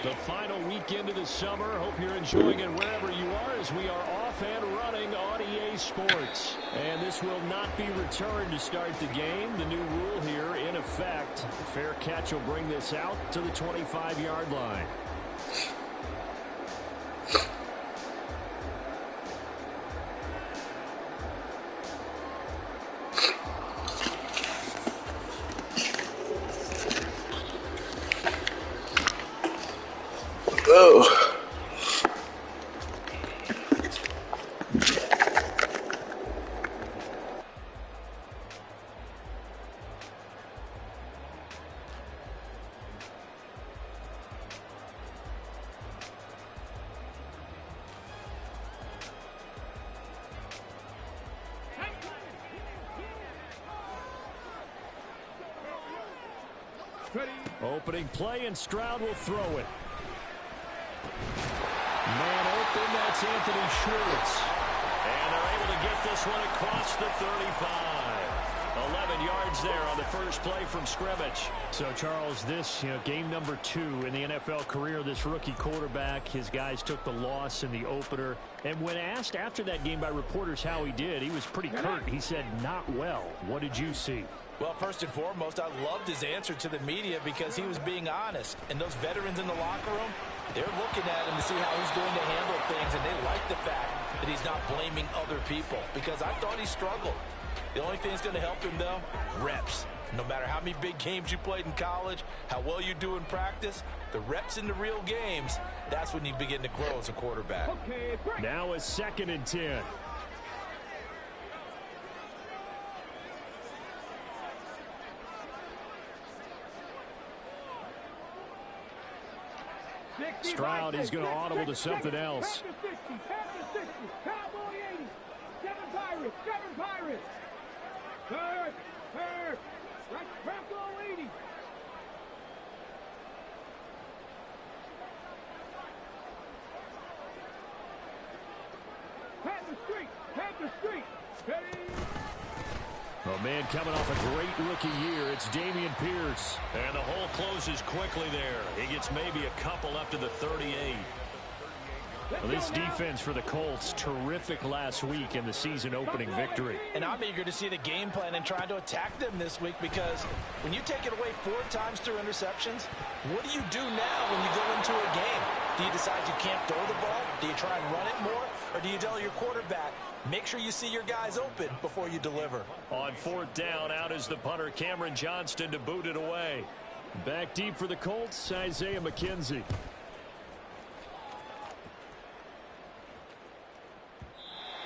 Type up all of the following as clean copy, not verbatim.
The final weekend of the summer. Hope you're enjoying it wherever you are as we are off and running on EA Sports. And this will not be returned to start the game. The new rule here in effect. Fair catch will bring this out to the 25-yard line. Oh. Opening play, and Stroud will throw it. Man open, that's Anthony Schwartz. And they're able to get this one across the 35. 11 yards there on the first play from scrimmage. So, Charles, this, game number 2 in the NFL career, this rookie quarterback, his guys took the loss in the opener. And when asked after that game by reporters how he did, he was pretty curt. He said, not well. What did you see? Well, first and foremost, I loved his answer to the media because he was being honest. And those veterans in the locker room, they're looking at him to see how he's going to handle things, and they like the fact that he's not blaming other people because I thought he struggled. The only thing that's going to help him, though, reps. No matter how many big games you played in college, how well you do in practice, the reps in the real games, that's when you begin to grow as a quarterback. Now a 2nd and 10. Stroud is going to audible to something else. Oh, man, coming off a great rookie year, it's Dameon Pierce. And the hole closes quickly there. He gets maybe a couple up to the 38. Well, this defense for the Colts, terrific last week in the season-opening victory. And I'm eager to see the game plan and trying to attack them this week because when you take it away 4 times through interceptions, what do you do now when you go into a game? Do you decide you can't throw the ball? Do you try and run it more? Or do you tell your quarterback, make sure you see your guys open before you deliver? On 4th down, out is the punter, Cameron Johnston, to boot it away. Back deep for the Colts, Isaiah McKenzie.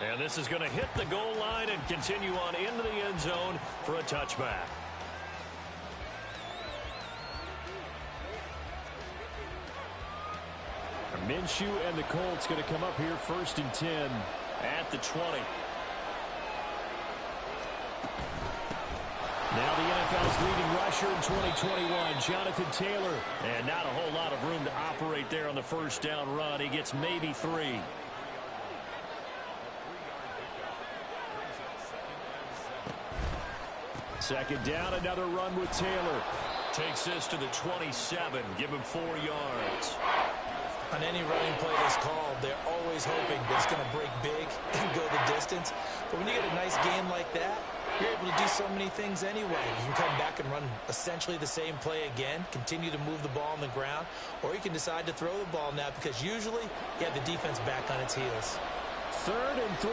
And this is going to hit the goal line and continue on into the end zone for a touchback. Minshew and the Colts going to come up here 1st and 10 at the 20. Now the NFL's leading rusher in 2021, Jonathan Taylor. And not a whole lot of room to operate there on the 1st down run. He gets maybe 3. Second down, another run with Taylor. Takes this to the 27. Give him 4 yards. On any running play that's called, they're always hoping that it's going to break big and go the distance. But when you get a nice game like that, you're able to do so many things anyway. You can come back and run essentially the same play again, continue to move the ball on the ground, or you can decide to throw the ball now because usually you have the defense back on its heels. 3rd and 3.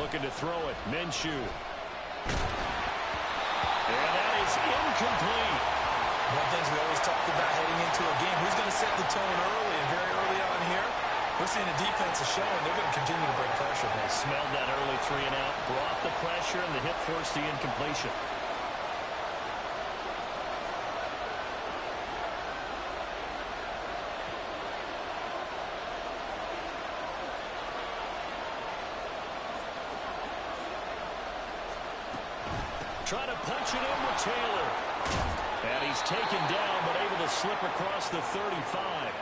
Looking to throw it, Minshew. And that is incomplete. One of the things we always talk about heading into a game, who's going to set the tone early and very early on here? We're seeing the defense is showing they're going to continue to bring pressure. They smelled that early 3 and out, brought the pressure, and the hit forced the incompletion. Trying to punch it in with Taylor. And he's taken down, but able to slip across the 35.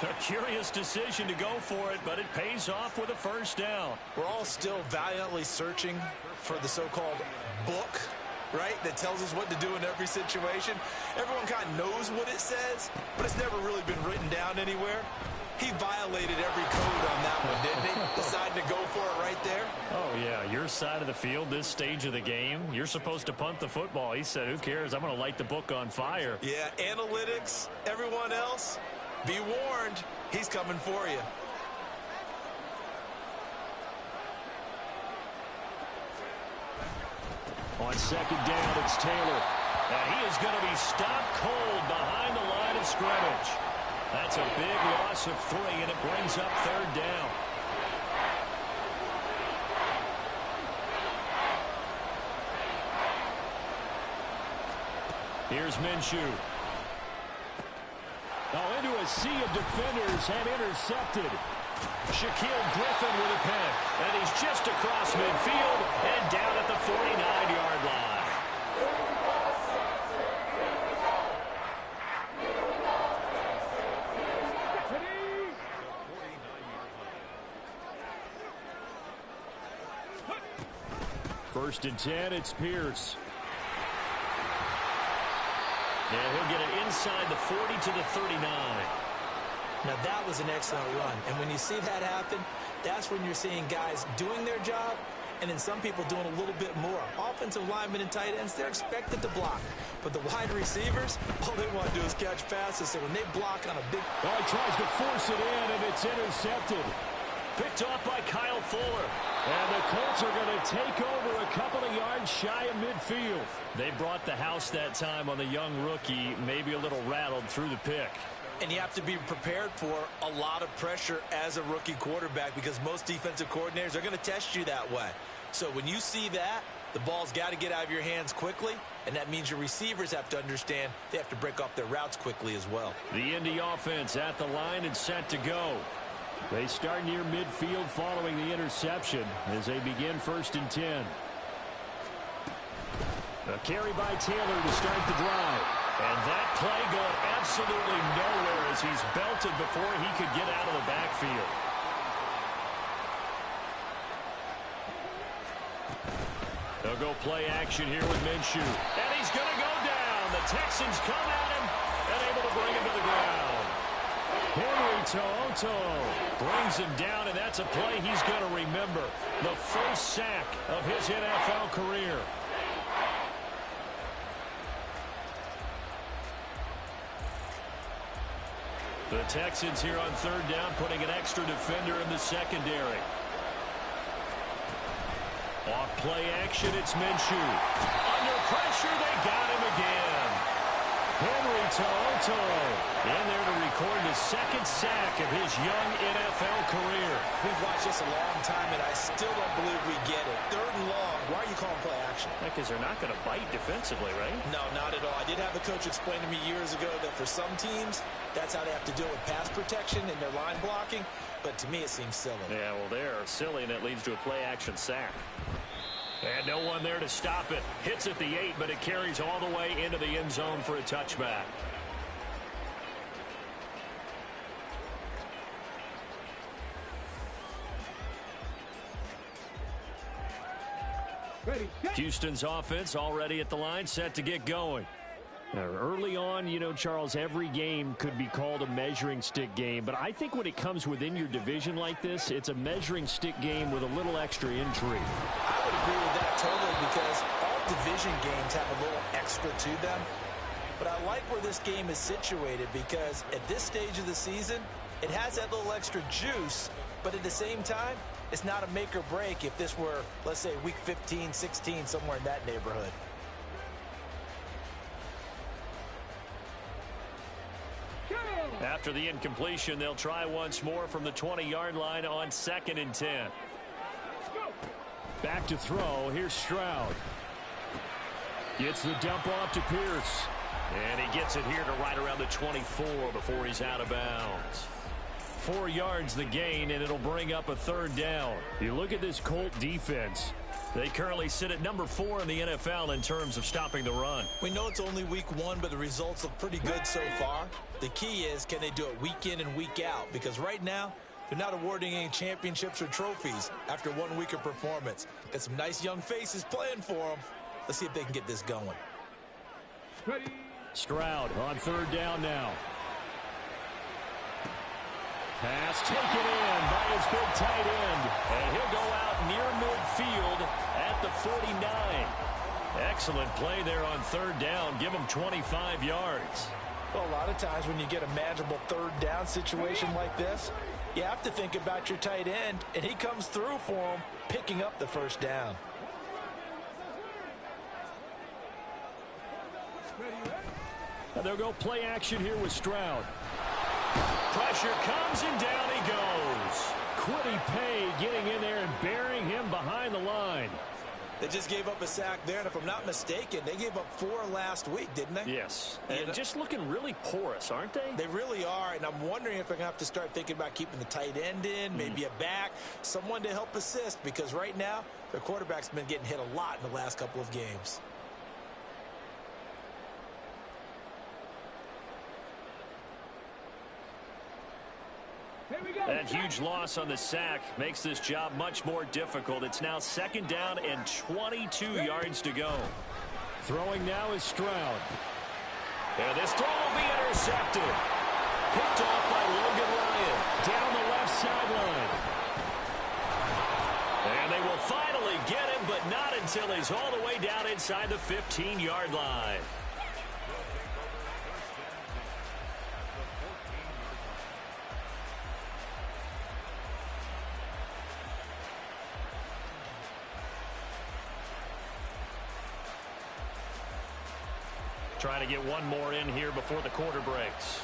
A curious decision to go for it, but it pays off with a 1st down. We're all still valiantly searching for the so-called book right, that tells us what to do in every situation. Everyone kind of knows what it says, but it's never really been written down anywhere. He violated every code on that one, didn't he? Decided to go for it right there. Oh, yeah, your side of the field, this stage of the game, you're supposed to punt the football. He said, who cares? I'm going to light the book on fire. Yeah, analytics, everyone else, be warned, he's coming for you. On second down, it's Taylor. And he is going to be stopped cold behind the line of scrimmage. That's a big loss of 3, and it brings up third down. Here's Minshew. Oh, into a sea of defenders and intercepted. Shaquille Griffin with a pick. And he's just across midfield and down at the 49-yard line. First and 10, it's Pierce. And he'll get it inside the 40 to the 39. Now, that was an excellent run. And when you see that happen, that's when you're seeing guys doing their job and then some people doing a little bit more. Offensive linemen and tight ends, they're expected to block. But the wide receivers, all they want to do is catch passes. So when they block on a big... Oh, he tries to force it in, and it's intercepted. Picked off by Kyle Fuller. And the Colts are going to take over a couple of yards shy of midfield. They brought the house that time on the young rookie, maybe a little rattled through the pick. And you have to be prepared for a lot of pressure as a rookie quarterback because most defensive coordinators are going to test you that way. So when you see that, the ball's got to get out of your hands quickly, and that means your receivers have to understand they have to break off their routes quickly as well. The Indy offense at the line and set to go. They start near midfield following the interception as they begin first and 10. A carry by Taylor to start the drive. And that play going absolutely nowhere as he's belted before he could get out of the backfield. They'll go play action here with Minshew. And he's going to go down. The Texans come at him and able to bring him to the ground. Henry Toto brings him down, and that's a play he's going to remember. The first sack of his NFL career. The Texans here on third down putting an extra defender in the secondary. Off play action, it's Minshew. Under pressure, they got him again. Henry Toto in there to record the second sack of his young NFL career. We've watched this a long time, and I still don't believe we get it. Third and long. Why are you calling play action? Because they're not going to bite defensively, right? No, not at all. I did have a coach explain to me years ago that for some teams, that's how they have to deal with pass protection and their line blocking. But to me, it seems silly. Yeah, well, they're silly, and it leads to a play action sack. And no one there to stop it. Hits at the 8, but it carries all the way into the end zone for a touchback. Houston's offense already at the line, set to get going. Now, early on, you know, Charles, every game could be called a measuring stick game, but I think when it comes within your division like this, it's a measuring stick game with a little extra intrigue. I would agree with that totally because all division games have a little extra to them. But I like where this game is situated because at this stage of the season, it has that little extra juice, but at the same time, it's not a make or break if this were, let's say, week 15, 16, somewhere in that neighborhood. After the incompletion, they'll try once more from the 20-yard line on 2nd and 10. Back to throw. Here's Stroud. Gets the dump off to Pierce. And he gets it here to right around the 24 before he's out of bounds. 4 yards the gain, and it'll bring up a third down. You look at this Colt defense. They currently sit at number 4 in the NFL in terms of stopping the run. We know it's only week 1, but the results look pretty good so far. The key is, can they do it week in and week out? Because right now, they're not awarding any championships or trophies after 1 week of performance. Got some nice young faces playing for them, Let's see if they can get this going. Stroud on third down now. Pass taken in by his big tight end. And he'll go out near midfield at the 49. Excellent play there on third down. Give him 25 yards. Well, a lot of times when you get a manageable third down situation like this, you have to think about your tight end, and he comes through for him, picking up the first down. And they'll go play action here with Stroud. Pressure comes and down he goes. Quiddy Pay getting in there and burying him behind the line. They just gave up a sack there, and if I'm not mistaken, they gave up 4 last week, didn't they? Yes, and just looking really porous, aren't they? They really are, and I'm wondering if they're going to have to start thinking about keeping the tight end in, maybe a back, someone to help assist, because right now, their quarterback's been getting hit a lot in the last couple of games. That huge loss on the sack makes this job much more difficult. It's now second down and 22 yards to go. Throwing now is Stroud. And this throw will be intercepted. Picked off by Logan Ryan down the left sideline. And they will finally get him, but not until he's all the way down inside the 15-yard line. Trying to get one more in here before the quarter breaks.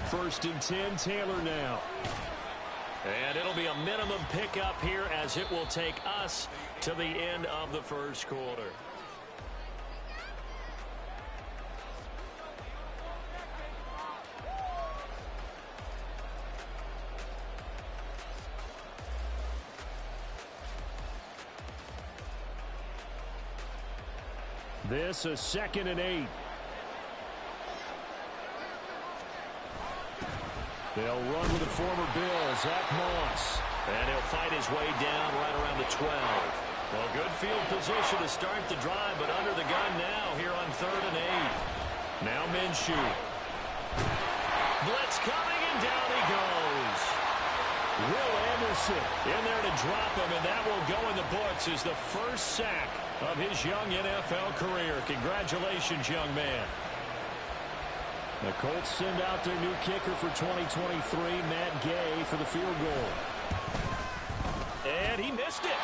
First and 10, Taylor now. And it'll be a minimum pickup here as it will take us to the end of the first quarter. This is 2nd and 8. They'll run with the former Bill, Zach Moss. And he'll fight his way down right around the 12. Well, good field position to start the drive, but under the gun now here on 3rd and 8. Now Minshew. Blitz coming, and down he goes. Will Anderson in there to drop him, and that will go in the books as the first sack of his young NFL career. Congratulations, young man. The Colts send out their new kicker for 2023, Matt Gay, for the field goal. And he missed it.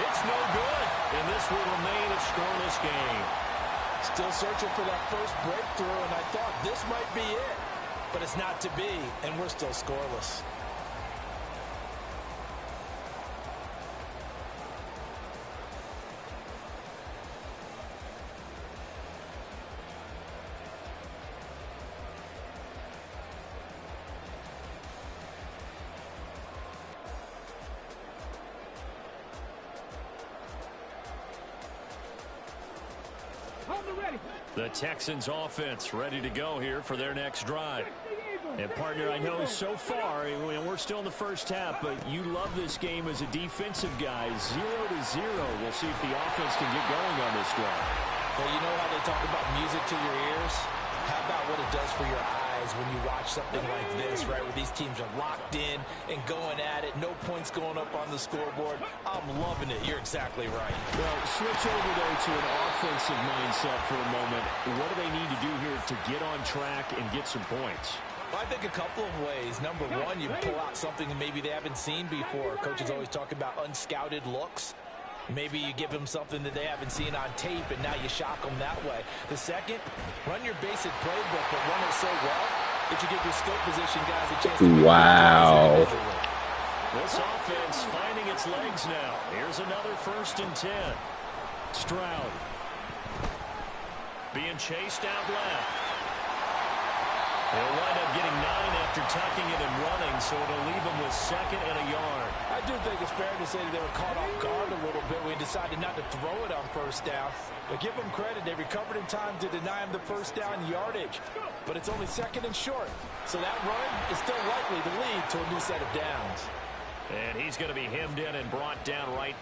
It's no good, and this will remain a scoreless game. Still searching for that first breakthrough, and I thought this might be it. But it's not to be, and we're still scoreless. The Texans offense ready to go here for their next drive. And partner, I know so far, and we're still in the first half, but you love this game as a defensive guy. 0-0. We'll see if the offense can get going on this drive. Well, you know how they talk about music to your ears? How about what it does for your eyes when you watch something like this, right, where these teams are locked in and going at it, no points going up on the scoreboard? I'm loving it. You're exactly right. Well, switch over, though, to an offensive mindset for a moment. What do they need to do here to get on track and get some points? I think a couple of ways. Number one, you pull out something that maybe they haven't seen before. Coaches always talk about unscouted looks. Maybe you give them something that they haven't seen on tape, and now you shock them that way. The second, run your basic playbook, but run it so well that you give your skill position guys a chance to make wow. This offense finding its legs now. Here's another 1st and 10. Stroud being chased out left. He'll wind up getting 9 after tucking it and running, so it'll leave him with 2nd and a yard. I do think it's it's fair to say that they were caught off guard a little bit. We decided not to throw it on first down. But give them credit. They recovered in time to deny him the first down yardage. But it's only second and short. So that run is still likely to lead to a new set of downs. And he's going to be hemmed in and brought down right.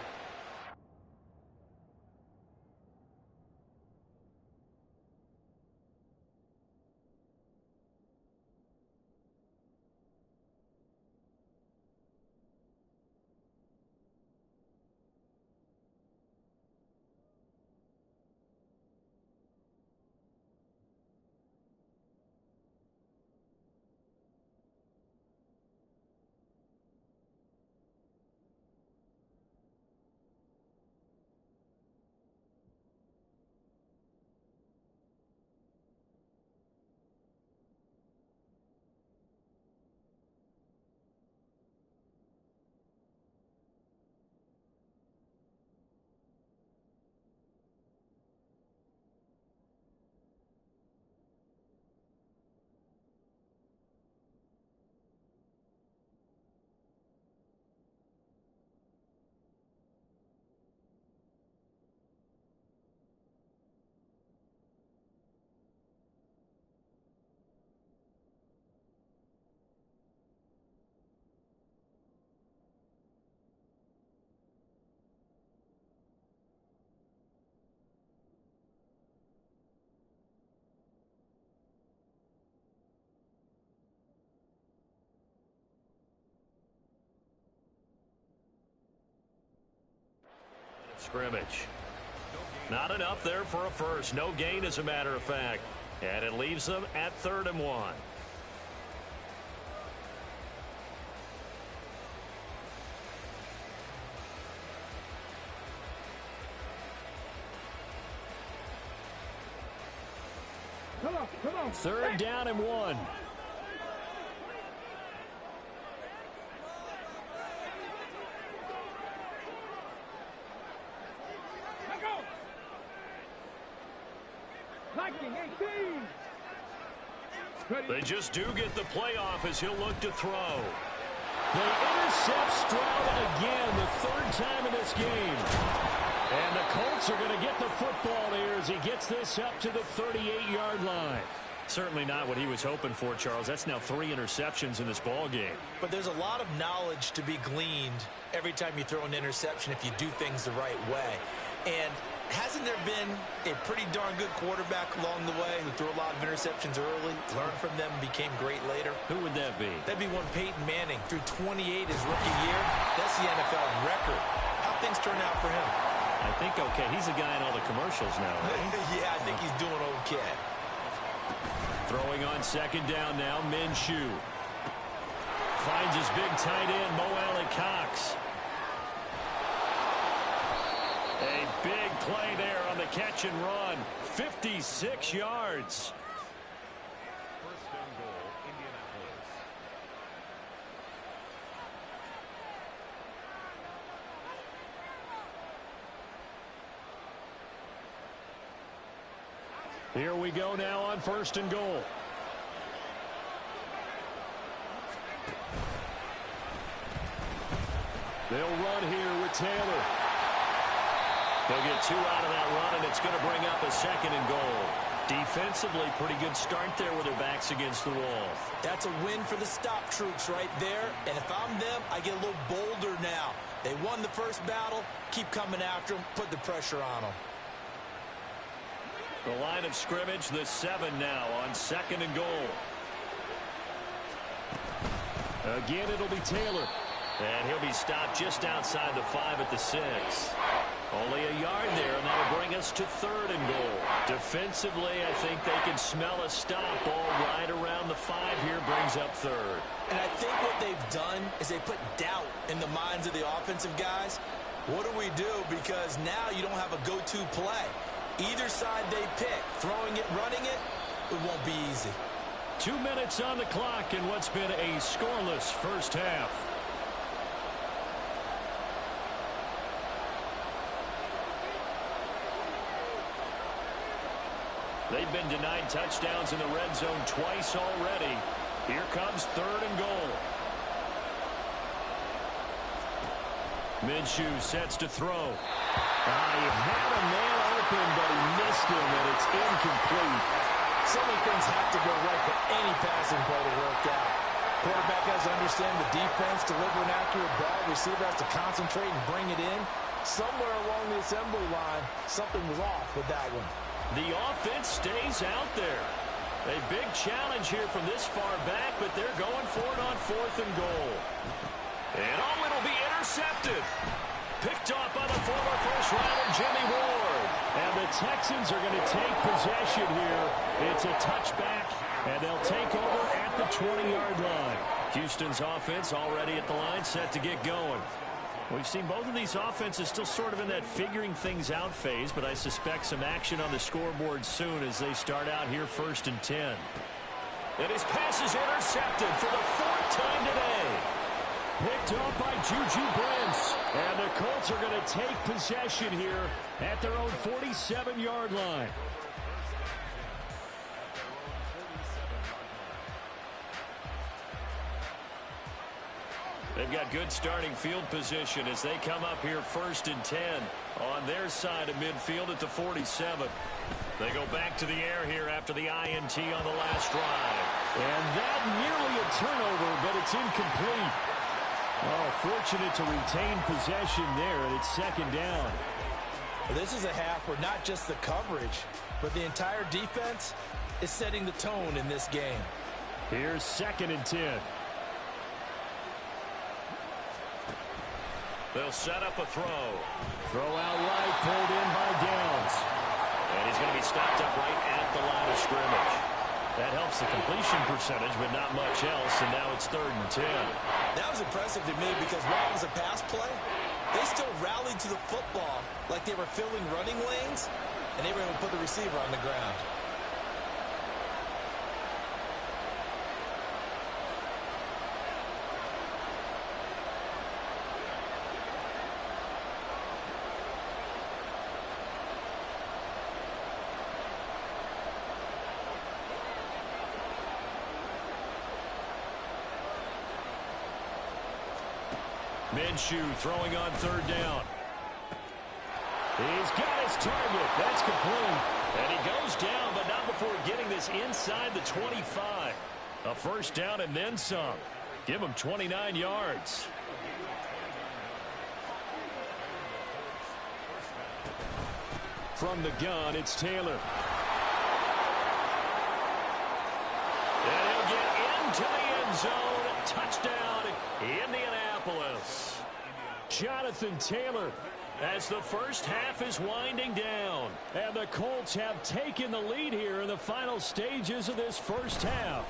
Scrimmage. Not enough there for a first. No gain, as a matter of fact. And it leaves them at 3rd and 1. Come on. 3rd down and 1. They just do get the playoff as he'll look to throw. They intercept Stroud again, the 3rd time in this game. And the Colts are going to get the football here as he gets this up to the 38-yard line. Certainly not what he was hoping for, Charles. That's now 3 interceptions in this ball game. But there's a lot of knowledge to be gleaned every time you throw an interception if you do things the right way. And hasn't there been a pretty darn good quarterback along the way who threw a lot of interceptions early, learned from them, and became great later? Who would that be? That'd be one Peyton Manning. Threw 28 his rookie year. That's the NFL record. How things turn out for him? I think okay. He's a guy in all the commercials now, right? Yeah, I think he's doing okay. Throwing on 2nd down now, Minshew. Finds his big tight end, Mo Alley-Cox. A big play there on the catch and run. 56 yards. 1st and goal, Indianapolis. Here we go now on 1st and goal. They'll run here with Taylor. They'll get 2 out of that run, and it's going to bring up a 2nd and goal. Defensively, pretty good start there with their backs against the wall. That's a win for the stop troops right there. And if I'm them, I get a little bolder now. They won the first battle. Keep coming after them. Put the pressure on them. The line of scrimmage, the 7 now on 2nd and goal. Again, it'll be Taylor. And he'll be stopped just outside the 5 at the 6. Only a yard there, and that'll bring us to 3rd and goal. Defensively, I think they can smell a stop. Ball right around the 5 here, brings up 3rd. And I think what they've done is they put doubt in the minds of the offensive guys. What do we do? Because now you don't have a go-to play. Either side they pick, throwing it, running it, it won't be easy. 2 minutes on the clock in what's been a scoreless first half. They've been denied touchdowns in the red zone twice already. Here comes 3rd and goal. Minshew sets to throw. He had a man open, but he missed him, and it's incomplete. So many things have to go right for any passing play to work out. Quarterback has to understand the defense, deliver an accurate ball. Receiver has to concentrate and bring it in. Somewhere along the assembly line, something was off with that one. The offense stays out there. A big challenge here from this far back, but they're going for it on 4th and goal. And it'll be intercepted. Picked off by the former first-rounder Jimmy Ward. And the Texans are going to take possession here. It's a touchback, and they'll take over at the 20-yard line. Houston's offense already at the line, set to get going. We've seen both of these offenses still sort of in that figuring things out phase, but I suspect some action on the scoreboard soon as they start out here 1st and 10. And his pass is intercepted for the 4th time today. Picked up by Juju Brents. And the Colts are going to take possession here at their own 47-yard line. They've got good starting field position as they come up here 1st and 10 on their side of midfield at the 47. They go back to the air here after the INT on the last drive. And that nearly a turnover, but it's incomplete. Oh, fortunate to retain possession there, and it's 2nd down. Well, this is a half where not just the coverage, but the entire defense is setting the tone in this game. Here's 2nd and 10. They'll set up a throw. Throw out right, pulled in by Downs. And he's going to be stopped up right at the line of scrimmage. That helps the completion percentage, but not much else, and now it's 3rd and 10. That was impressive to me because while it was a pass play, they still rallied to the football like they were filling running lanes, and they were able to put the receiver on the ground. Minshew throwing on 3rd down. He's got his target. That's complete. And he goes down, but not before getting this inside the 25. A 1st down and then some. Give him 29 yards. From the gun, it's Taylor. And he'll get into the end zone. Touchdown, Indianapolis. Jonathan Taylor as the first half is winding down. And the Colts have taken the lead here in the final stages of this first half.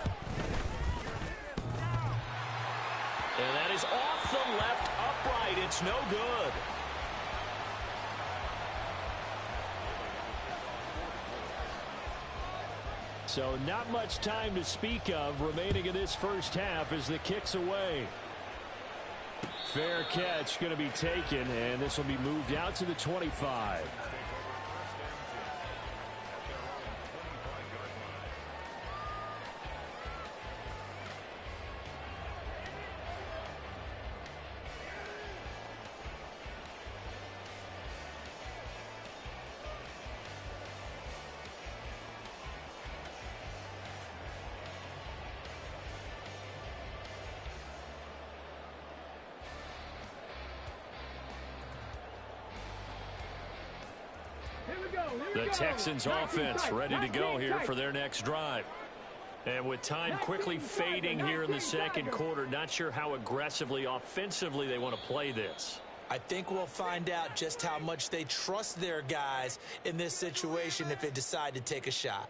And that is off the left upright. It's no good. So not much time to speak of remaining in this first half as the kick's away. Fair catch going to be taken, and this will be moved out to the 25. The Texans offense ready to go here for their next drive. And with time quickly fading here in the second quarter, not sure how aggressively, offensively they want to play this. I think we'll find out just how much they trust their guys in this situation if they decide to take a shot.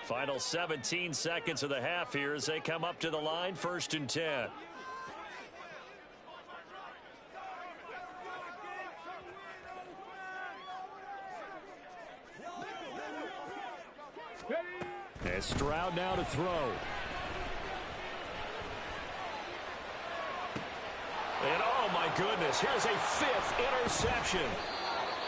Final 17 seconds of the half here as they come up to the line, 1st and 10. And Stroud now to throw. And oh my goodness, here's a 5th interception.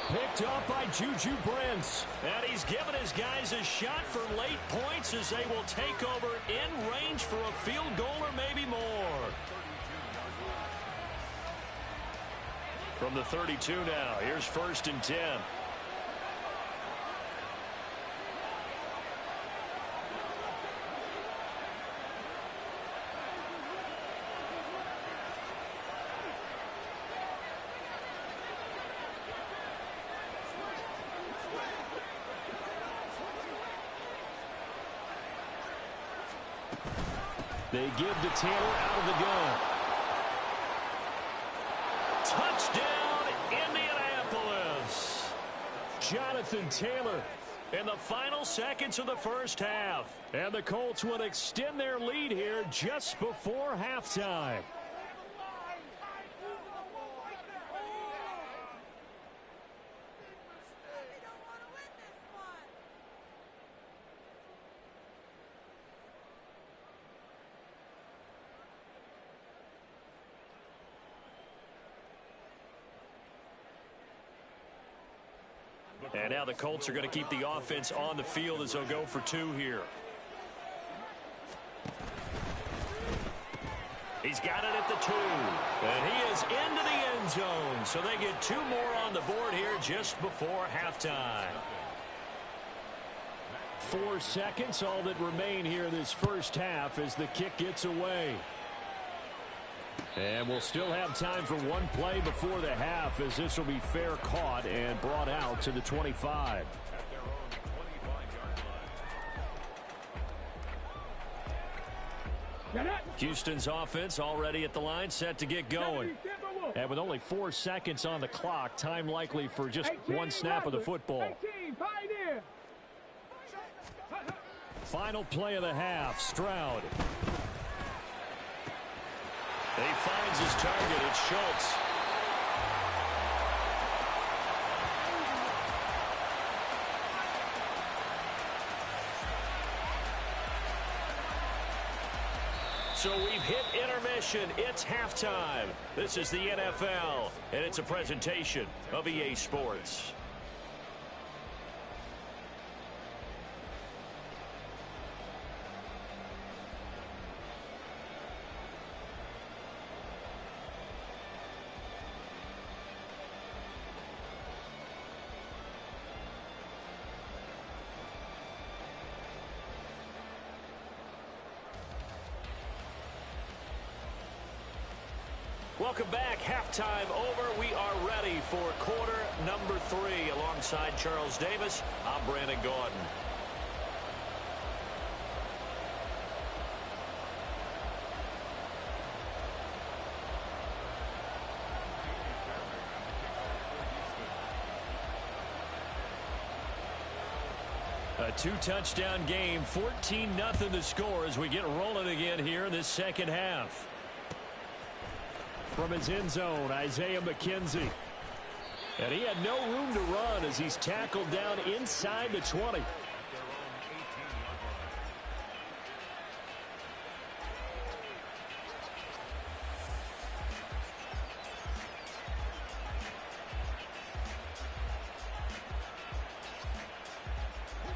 Picked off by Juju Brents. And he's given his guys a shot for late points as they will take over in range for a field goal or maybe more. From the 32 now, here's 1st and 10. They give to Taylor out of the gun. Touchdown, Indianapolis. Jonathan Taylor in the final seconds of the first half. And the Colts would extend their lead here just before halftime. And now the Colts are going to keep the offense on the field as they'll go for 2 here. He's got it at the 2. And he is into the end zone. So they get 2 more on the board here just before halftime. 4 seconds, all that remain here this first half as the kick gets away. And we'll still have time for 1 play before the half as this will be fair caught and brought out to the 25. Houston's offense already at the line, set to get going. And with only 4 seconds on the clock, time likely for just 1 snap of the football. Final play of the half, Stroud. He finds his target. It's Schultz. So we've hit intermission. It's halftime. This is the NFL, and it's a presentation of EA Sports. Welcome back. Halftime over. We are ready for quarter number 3. Alongside Charles Davis, I'm Brandon Gordon. A 2-touchdown game, 14-0 the score as we get rolling again here in this second half. From his end zone, Isaiah McKenzie. And he had no room to run as he's tackled down inside the 20.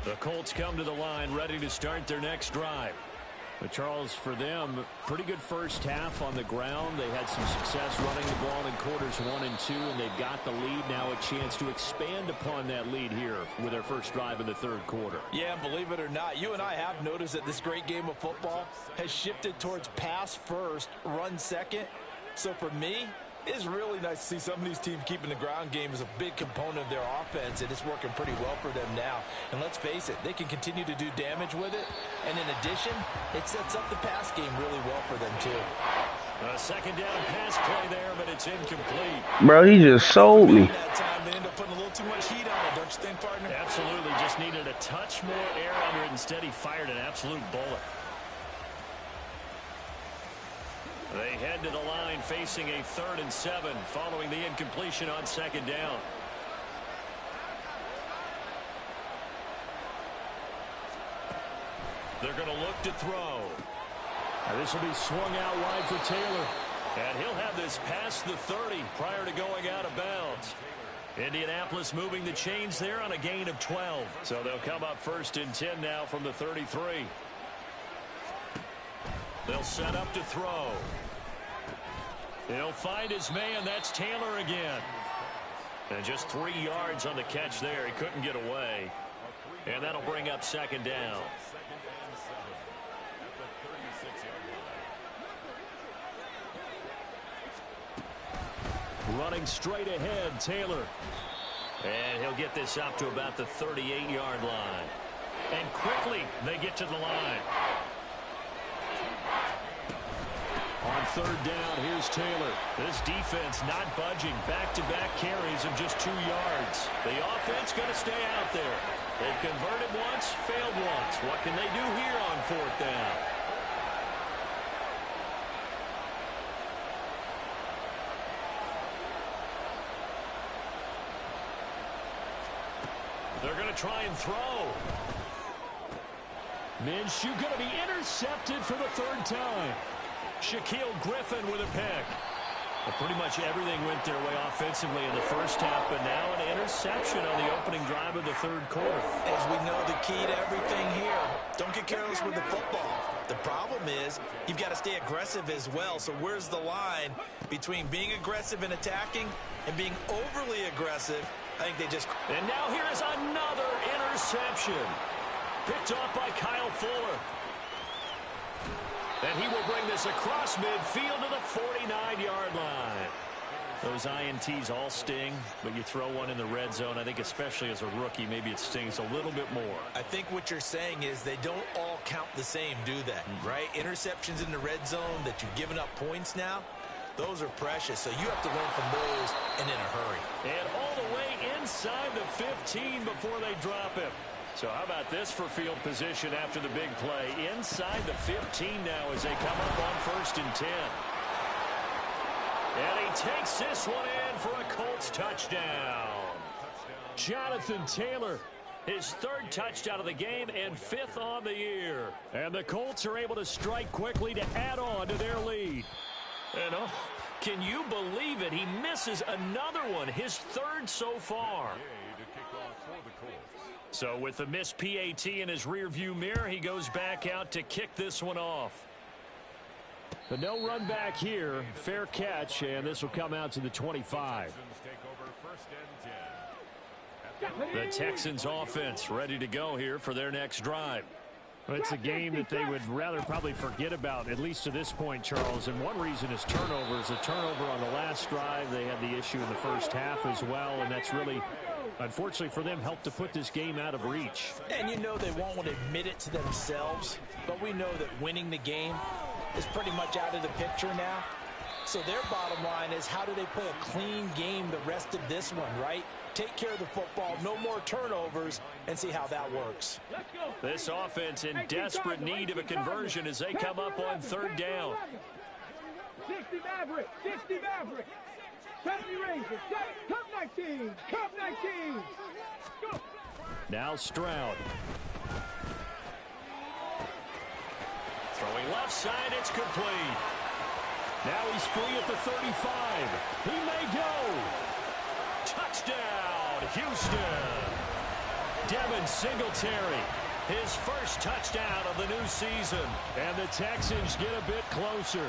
The Colts come to the line ready to start their next drive. But Charles, for them, pretty good first half on the ground. They had some success running the ball in quarters 1 and 2, and they've got the lead now, a chance to expand upon that lead here with their first drive in the third quarter. Yeah, believe it or not, you and I have noticed that this great game of football has shifted towards pass first, run second. So for me, it's really nice to see some of these teams keeping the ground game as a big component of their offense, and it's working pretty well for them now. And let's face it, they can continue to do damage with it. And in addition, it sets up the pass game really well for them, too. A second down pass play there, but it's incomplete. Bro, he just sold me. That time they end up putting a little too much heat on it, don't you think, partner? Absolutely, just needed a touch more air under it. Instead, he fired an absolute bullet. They head to the line facing a 3rd and 7 following the incompletion on second down. They're going to look to throw. Now this will be swung out wide for Taylor. And he'll have this past the 30 prior to going out of bounds. Indianapolis moving the chains there on a gain of 12. So they'll come up 1st and 10 now from the 33. They'll set up to throw. He'll find his man. That's Taylor again. And just 3 yards on the catch there. He couldn't get away. And that'll bring up 2nd down. Running straight ahead, Taylor. And he'll get this up to about the 38-yard line. And quickly, they get to the line. On 3rd down, here's Taylor. This defense not budging. Back-to-back carries of just 2 yards. The offense going to stay out there. They've converted once, failed once. What can they do here on 4th down? They're going to try and throw. Minshew going to be intercepted for the 3rd time. Shaquille Griffin with a pick. Well, pretty much everything went their way offensively in the first half, but now an interception on the opening drive of the 3rd quarter. As we know, the key to everything here, don't get careless with the football. The problem is you've got to stay aggressive as well. So where's the line between being aggressive and attacking and being overly aggressive? I think they just... And now here is another interception. Picked off by Kyle Fuller. And he will bring this across midfield to the 49-yard line. Those INTs all sting, but you throw one in the red zone, I think especially as a rookie, maybe it stings a little bit more. I think what you're saying is they don't all count the same, do they? Right? Interceptions in the red zone that you've given up points now, those are precious. So you have to learn from those and in a hurry. And all the way inside the 15 before they drop him. So how about this for field position after the big play? Inside the 15 now as they come up on 1st and 10. And he takes this one in for a Colts touchdown. Jonathan Taylor, his 3rd touchdown of the game and 5th on the year. And the Colts are able to strike quickly to add on to their lead. And oh, can you believe it? He misses another one, his 3rd so far. So with the missed PAT in his rearview mirror, he goes back out to kick this one off. But no run back here. Fair catch, and this will come out to the 25. The Texans offense ready to go here for their next drive. It's a game that they would rather probably forget about, at least to this point, Charles. And one reason is turnovers. A turnover on the last drive. They had the issue in the first half as well, and that's really, unfortunately for them, helped to put this game out of reach. And you know they won't want to admit it to themselves, but we know that winning the game is pretty much out of the picture now. So their bottom line is, how do they play a clean game the rest of this one, right? Take care of the football, no more turnovers, and see how that works. This offense in desperate need of a conversion as they come up on 3rd down. 60 Maverick, 60 Maverick. 70 Rangers, Cup 19, Cup 19. Go. Now Stroud. Throwing left side, it's complete. Now he's free at the 35. He may go. Touchdown, Houston. Devin Singletary, his 1st touchdown of the new season. And the Texans get a bit closer.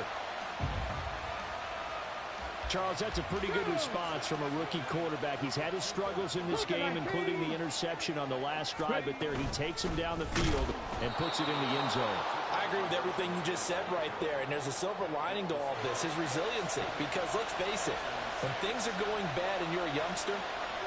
Charles, that's a pretty good response from a rookie quarterback. He's had his struggles in this game, including the interception on the last drive, but there he takes him down the field and puts it in the end zone. I agree with everything you just said right there, and there's a silver lining to all this, his resiliency. Because let's face it, when things are going bad and you're a youngster,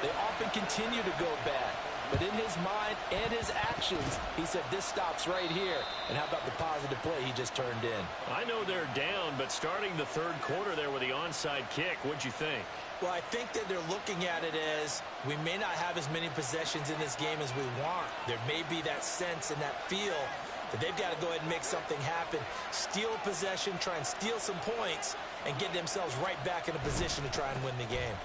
they often continue to go bad. But in his mind and his actions, he said, this stops right here. And how about the positive play he just turned in? I know they're down, but starting the 3rd quarter there with the onside kick, what'd you think? Well, I think that they're looking at it as, we may not have as many possessions in this game as we want. There may be that sense and that feel that they've got to go ahead and make something happen. Steal a possession, try and steal some points, and get themselves right back in a position to try and win the game.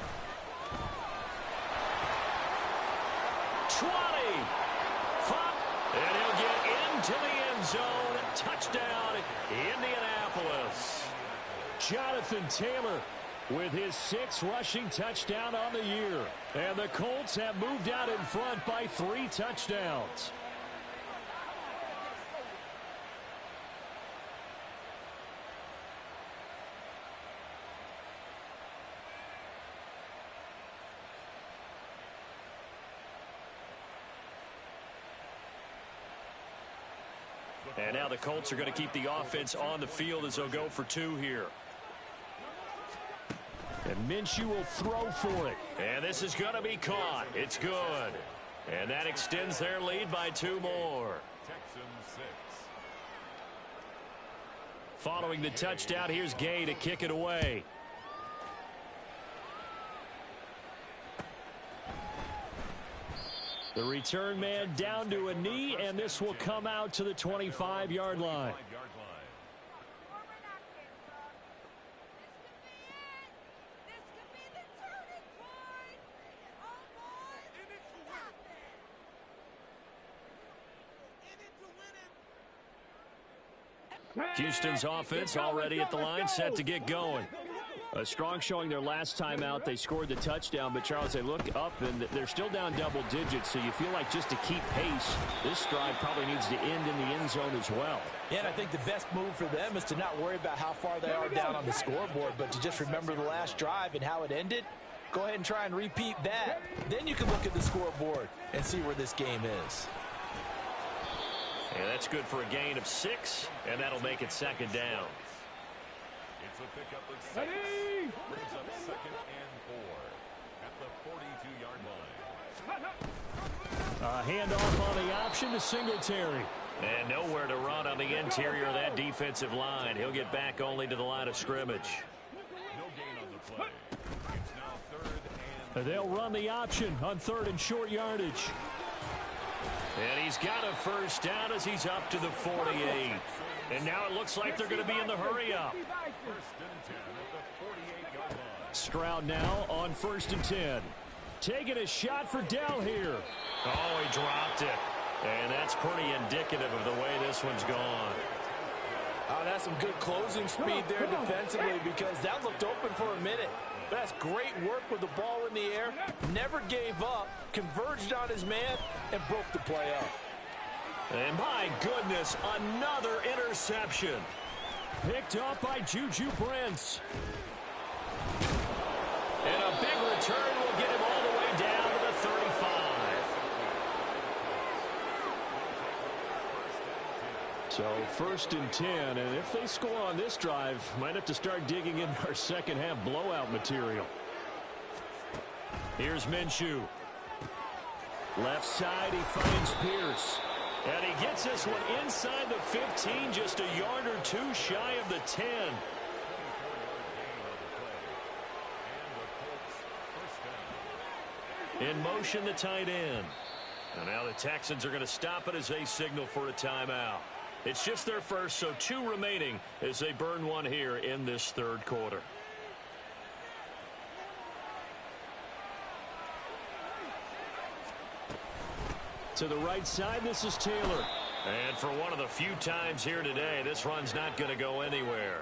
20. And he'll get into the end zone. Touchdown, Indianapolis. Jonathan Taylor, with his 6th rushing touchdown on the year. And the Colts have moved out in front by 3 touchdowns. And now the Colts are going to keep the offense on the field as they'll go for 2 here. And Minshew will throw for it. And this is going to be caught. It's good. And that extends their lead by 2 more. Following the touchdown, here's Gay to kick it away. The return man down to a knee, and this will come out to the 25-yard line. Houston's offense already at the line, set to get going. A strong showing their last time out. They scored the touchdown, but Charles, they look up and they're still down double digits, so you feel like just to keep pace, this drive probably needs to end in the end zone as well. Yeah, and I think the best move for them is to not worry about how far they are down on the scoreboard, but to just remember the last drive and how it ended. Go ahead and try and repeat that. Then you can look at the scoreboard and see where this game is. And that's good for a gain of 6, and that'll make it 2nd down. It's a pickup of 6. Brings up 2nd and 4 at the 42-yard line. A handoff on the option to Singletary. And nowhere to run on the interior of that defensive line. He'll get back only to the line of scrimmage. No gain on the play. It's now 3rd and... They'll run the option on 3rd and short yardage. And he's got a 1st down as he's up to the 48. And now it looks like they're going to be in the hurry-up. Stroud now on 1st and 10. Taking a shot for Dell here. Oh, he dropped it. And that's pretty indicative of the way this one's gone. Oh, that's some good closing speed there defensively, because that looked open for a minute. That's great work with the ball in the air. Never gave up, converged on his man, and broke the play up. And my goodness, another interception. Picked up by Juju Brents. And a big return will get him all the way down to the 35. So 1st and 10, and if they score on this drive, might have to start digging in our second half blowout material. Here's Minshew. Left side, he finds Pierce. And he gets this one inside the 15, just a yard or 2 shy of the 10. In motion, the tight end. And now the Texans are going to stop it as they signal for a timeout. It's just their first, so 2 remaining as they burn one here in this 3rd quarter. To the right side, this is Taylor. And for one of the few times here today, this run's not going to go anywhere.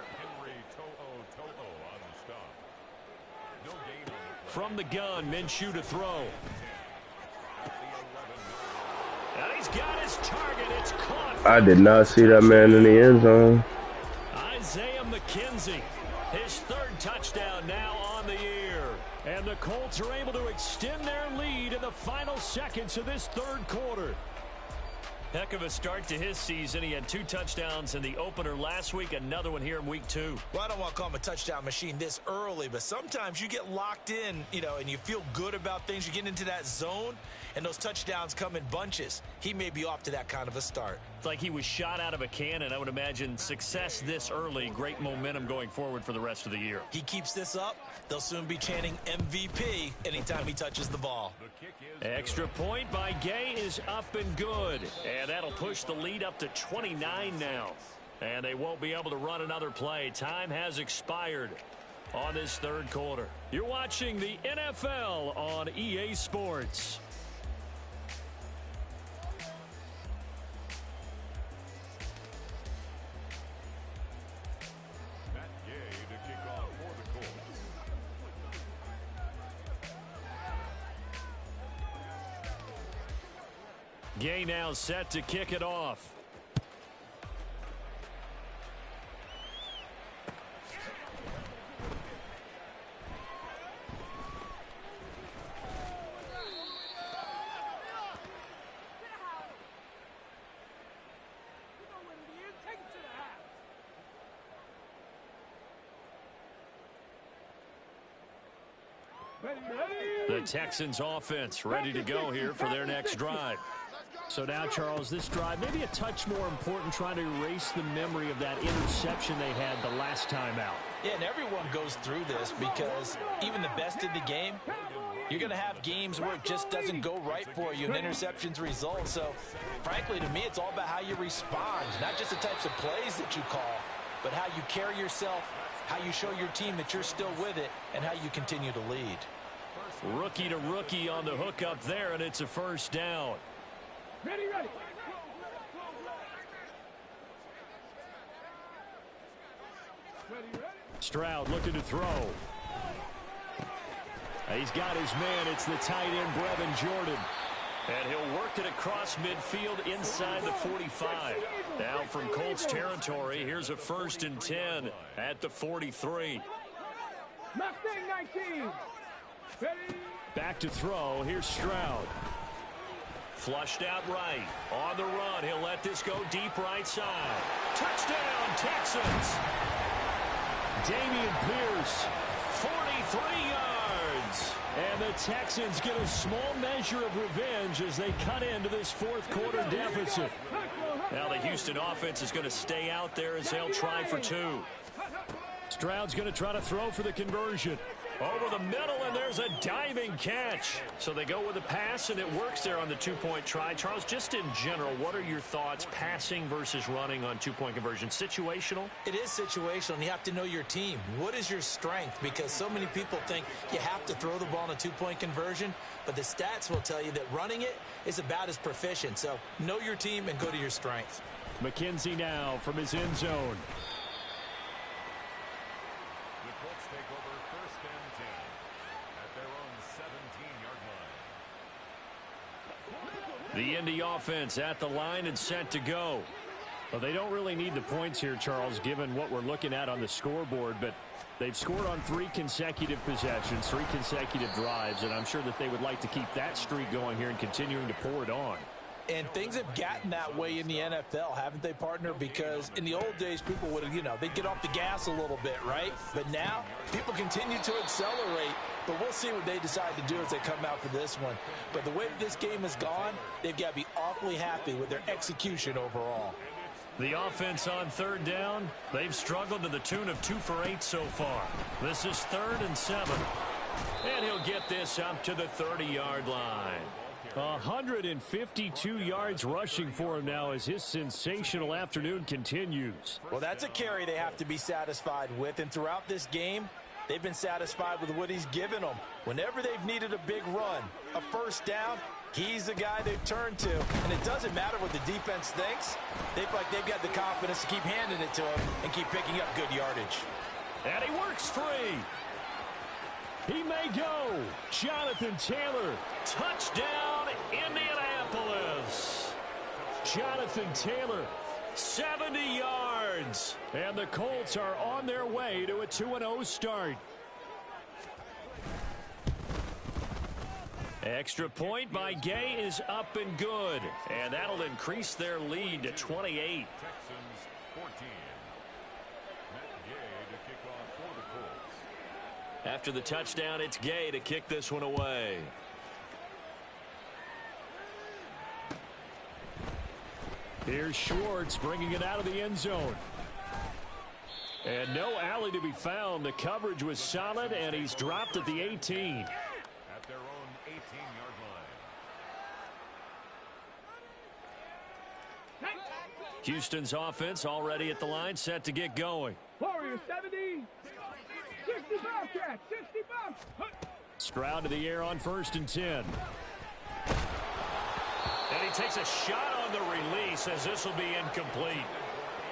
From the gun, Minshew to throw. And he's got his target. It's caught. I did not see that man in the end zone. Isaiah McKenzie, his 3rd touchdown now on the year. And the Colts are able to extend their lead in the final seconds of this 3rd quarter. Heck of a start to his season. He had 2 touchdowns in the opener last week, another one here in week 2. Well, I don't want to call him a touchdown machine this early, but sometimes you get locked in, and you feel good about things. You get into that zone, and those touchdowns come in bunches. He may be off to that kind of a start. It's like he was shot out of a cannon. I would imagine success this early, great momentum going forward for the rest of the year. He keeps this up, they'll soon be chanting MVP anytime he touches the ball. Extra point by Gay is up and good. And that'll push the lead up to 29 now. And they won't be able to run another play. Time has expired on this 3rd quarter. You're watching the NFL on EA Sports. Gay now set to kick it off. The Texans offense ready to go here for their next drive. So now, Charles, this drive maybe a touch more important, trying to erase the memory of that interception they had the last time out. Yeah, and everyone goes through this because even the best in the game, you're going to have games where it just doesn't go right for you and interceptions result. So, frankly, to me, it's all about how you respond, not just the types of plays that you call, but how you carry yourself, how you show your team that you're still with it, and how you continue to lead. Rookie to rookie on the hook up there, and it's a first down. Ready. Stroud looking to throw. He's got his man. It's the tight end, Brevin Jordan. And he'll work it across midfield inside the 45. Now from Colts territory, here's a 1st and 10 at the 43. Mustang 19. Back to throw. Here's Stroud. Flushed out right. On the run. He'll let this go deep right side. Touchdown, Texans. Damian Pierce, 43 yards. And the Texans get a small measure of revenge as they cut into this fourth quarter deficit. Now the Houston offense is going to stay out there as they'll try for 2. Stroud's going to try to throw for the conversion. Over the middle, and there's a diving catch. So they go with a pass, and it works there on the 2-point try. Charles, just in general, what are your thoughts passing versus running on 2-point conversion? Situational? It is situational, and you have to know your team. What is your strength? Because so many people think you have to throw the ball in a 2-point conversion, but the stats will tell you that running it is about as proficient. So know your team and go to your strength. McKenzie now from his end zone. The Indy offense at the line and set to go. Well, they don't really need the points here, Charles, given what we're looking at on the scoreboard, but they've scored on 3 consecutive possessions, 3 consecutive drives, and I'm sure that they would like to keep that streak going here and continuing to pour it on. And things have gotten that way in the NFL, haven't they, partner? Because in the old days, people would, they'd get off the gas a little bit, right? But now, people continue to accelerate. But we'll see what they decide to do as they come out for this one. But the way that this game has gone, they've got to be awfully happy with their execution overall. The offense on 3rd down, they've struggled to the tune of 2 for 8 so far. This is 3rd and 7. And he'll get this up to the 30-yard line. 152 yards rushing for him now as his sensational afternoon continues. Well, that's a carry they have to be satisfied with. And throughout this game, they've been satisfied with what he's given them. Whenever they've needed a big run, a 1st down, he's the guy they've turned to. And it doesn't matter what the defense thinks. They feel like they've got the confidence to keep handing it to him and keep picking up good yardage. And he works free. He may go. Jonathan Taylor, touchdown, Indianapolis. Jonathan Taylor, 70 yards. And the Colts are on their way to a 2-0 start. Extra point by Gay is up and good. And that'll increase their lead to 28. Texans 14. Matt Gay to kick off for the Colts. After the touchdown, it's Gay to kick this one away. Here's Schwartz bringing it out of the end zone. And no alley to be found. The coverage was solid, and he's dropped at the 18. At their own 18-yard line. Houston's offense already at the line, set to get going. Warriors 70. 60 Bobcats. 60 Bobcats. Stroud to the air on 1st and 10. And he takes a shot on the release as this will be incomplete.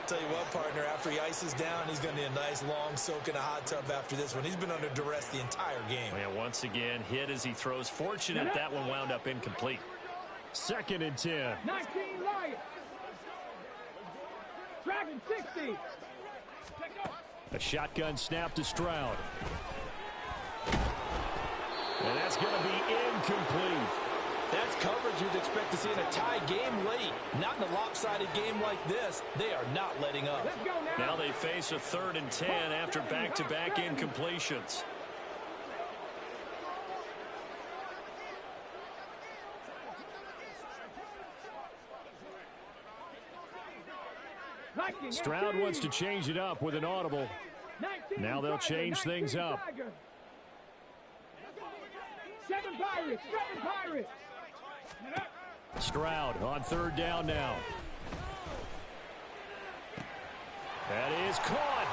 Tell you what, partner, after he ices down, he's going to need a nice long soak in a hot tub after this one. He's been under duress the entire game. And once again, hit as he throws. Fortunate that one wound up incomplete. 2nd and 10. 19 Lions. Braggin 60. A shotgun snap to Stroud. And that's going to be incomplete. That's coverage you'd expect to see in a tie game late. Not in a lopsided game like this. They are not letting up. Let's go now. Now they face a 3rd and 10 after back-to-back incompletions. Stroud wants to change it up with an audible. Now they'll change things up. 7 Pirates, 7 Pirates. Stroud on 3rd down now. That is caught.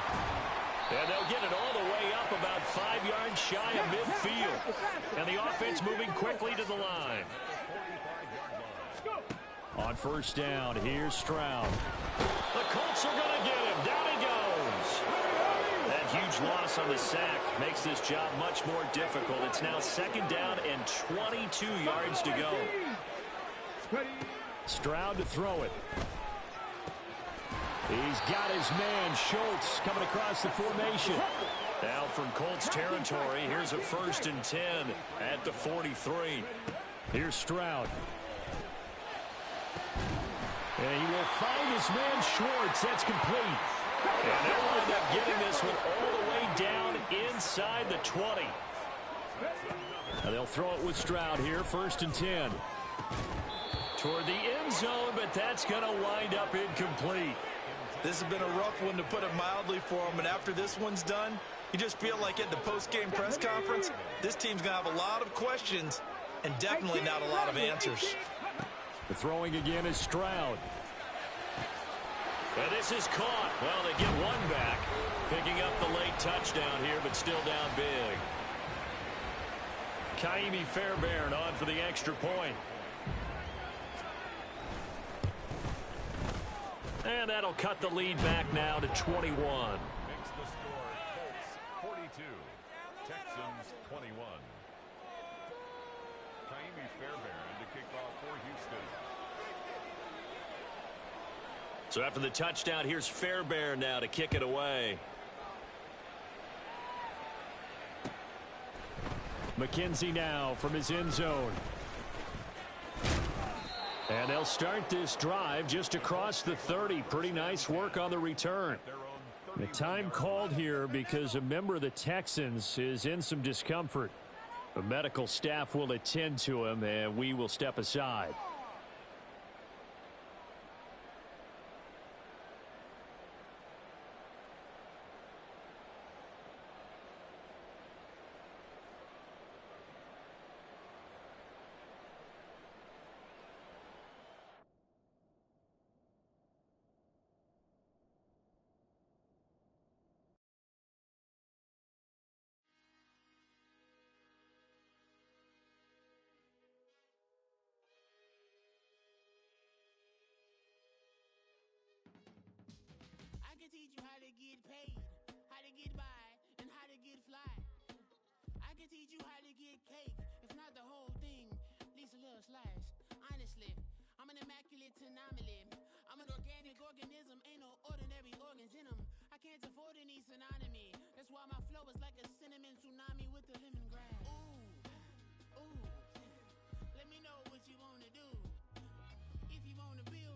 And they'll get it all the way up about 5 yards shy of midfield. And the offense moving quickly to the line. On 1st down, here's Stroud. The Colts are going to get him. Down he goes. That huge loss on the sack makes this job much more difficult. It's now 2nd down and 22 yards to go. Stroud to throw it. He's got his man, Schultz, coming across the formation. Now from Colts territory, here's a 1st and 10 at the 43. Here's Stroud. And he will find his man, Schwartz. That's complete. And they'll wind up getting this one all the way down inside the 20. And they'll throw it with Stroud here, 1st and 10. Toward the end zone, but that's going to wind up incomplete. This has been a rough one, to put it mildly, for them. And after this one's done, you just feel like at the post-game press conference, this team's going to have a lot of questions and definitely not a lot of answers. The throwing again is Stroud. And this is caught. Well, they get one back. Picking up the late touchdown here, but still down big. Kaimi Fairbairn on for the extra point. And that'll cut the lead back now to 21. Makes the score Colts 42, Texans 21. Kaimi Fairbairn to kick off for Houston. So after the touchdown, here's Fairbairn now to kick it away. McKenzie now from his end zone. And they'll start this drive just across the 30. Pretty nice work on the return. The time called here because a member of the Texans is in some discomfort. The medical staff will attend to him, and we will step aside. I can teach you how to get paid, how to get by, and how to get fly. I can teach you how to get cake, if not the whole thing, at least a little slice. Honestly, I'm an immaculate anomaly. I'm an organic organism, ain't no ordinary organs in them. I can't afford any synonymy. That's why my flow is like a cinnamon tsunami with the lemongrass. Ooh, ooh. Let me know what you wanna do. If you wanna build